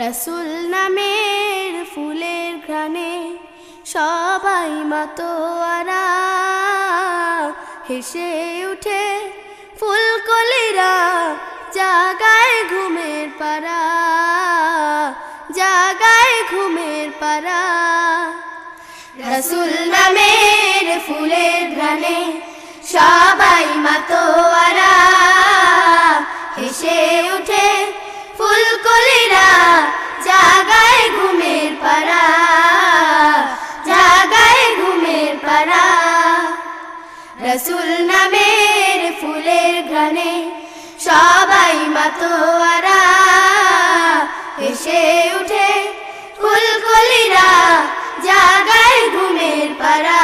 রাসূল নামের ফুলের ঘ্রাণে সবাই মাতোয়ারা, হেসে উঠে ফুলকলিরা, জাগায় ঘুমের পারা, জাগায় ঘুমের পারা। রাসূল নামের ফুলের ঘ্রাণে সবাই মাতোয়ারা, হেসে উঠে ফুলকলিরা, জাগায় ঘুমের পারা, জাগায় ঘুমের পারা। রাসূল নামের ফুলের ঘ্রাণে সবাই মাতোয়ারা, হেসে উঠে ফুলকলিরা, জাগায় ঘুমের পারা,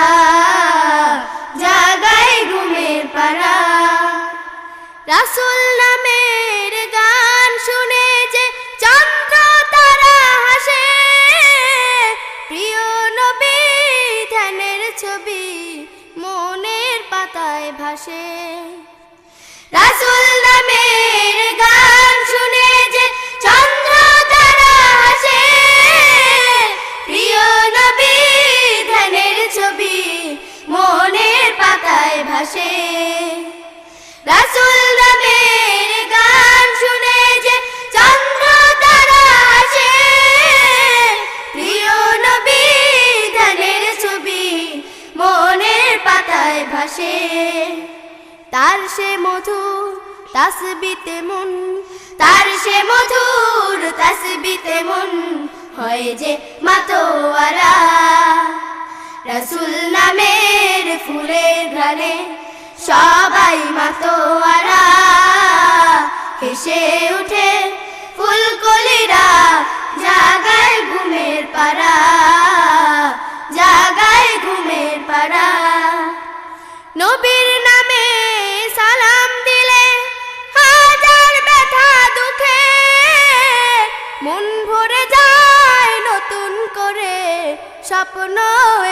জাগায় ঘুমের পারা। রাসূল নামের গান শুনে যে চন্দ্র তারা হাসে, প্রিয় নবী ধ্যানের ছবি মনের পাতায় ভাসে। রাসূল নামের গান শুনে যে চন্দ্র তারা হাসে, প্রিয় নবী ধ্যানের ছবি মনের পাতায় ভাসে। রাসূল নামের গান শুনে যে চন্দ্র তারা হাসে, প্রিয় নবী ধ্যানের ছবি মনের পাতায় ভাসে। তার সে মধুর তাসবিতে মন, তার সে মধুর তাসবিতে মন হয় যে মাতোয়ারা। রাসূল নামের ফুলের ঘ্রাণে সবাই মাতোয়ারা, হেসে উঠে ফুলকলিরা, জাগায় ঘুমের পারা, জাগায় ঘুমের পারা। নবীর নামে সালাম দিলে হাজার ব্যথা দুঃখে মন ভরে যায় নতুন করে স্বপ্ন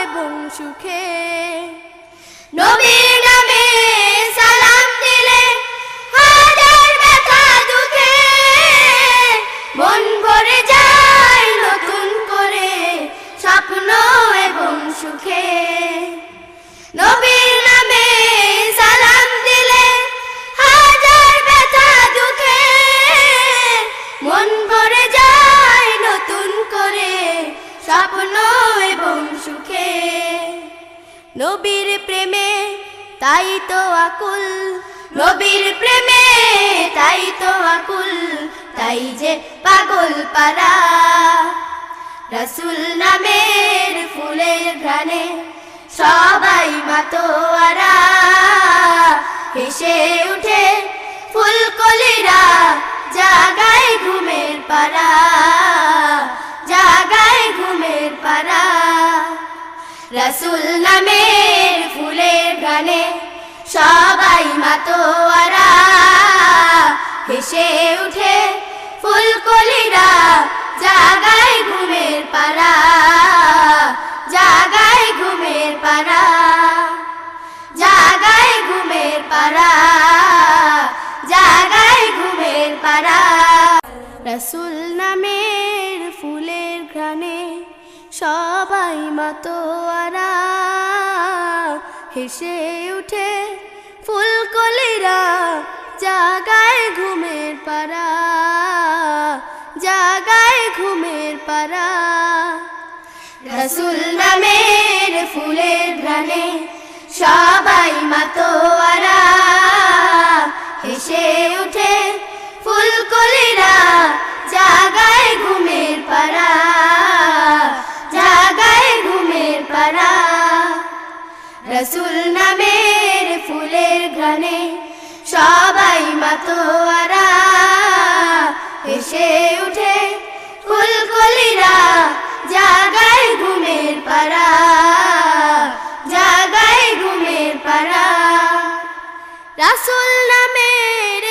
এবং সুখে। নবীর নামে সালাম দিলে হাজার ব্যথা দুঃখে মন ভরে যায় নতুন করে স্বপ্ন এবং সুখে। নবীর নামে সালাম দিলে হাজার ব্যথা দুঃখে মন ভরে যায় নতুন করে স্বপ্ন এবং সুখে। নবীর প্রেমে তাই তো আকুল, নবীর প্রেমে তাই তো আকুল, তাই যে পাগল পারা। রাসূল নামের ফুলের ঘ্রাণে সবাই মাতোয়ারা, হেসে উঠে ফুলকলিরা, জাগায় ঘুমের পারা, জাগায় ঘুমের পারা। রাসূল নামের ফুলের ঘ্রাণে সবাই মাতোয়ারা, হেসে উঠে ফুলকলিরা, জাগায় ঘুমের পারা, জাগায় ঘুমের পারা, জাগায় ঘুমের পারা, জাগায় ঘুমের পারা। রাসূল নামের ফুলের ঘ্রাণে সবাই মাতোয়ারা, হেসে উঠে ফুলকলিরা, জাগায় ঘুমের পারা, জাগায় ঘুমের পারা। রাসূল নামের ফুলের ঘ্রাণে সবাই মাতোয়ারা, হেসে উঠে ফুলকলিরা, জাগায় ঘুমের পারা, জাগায় ঘুমের পারা। রাসূল নামের ফুলের ঘ্রাণে সবাই মাতোয়ারা, হেসে উঠে ফুলকলিরা, জাগায় ঘুমের পারা, জাগায় ঘুমের পারা। রাসূল নামের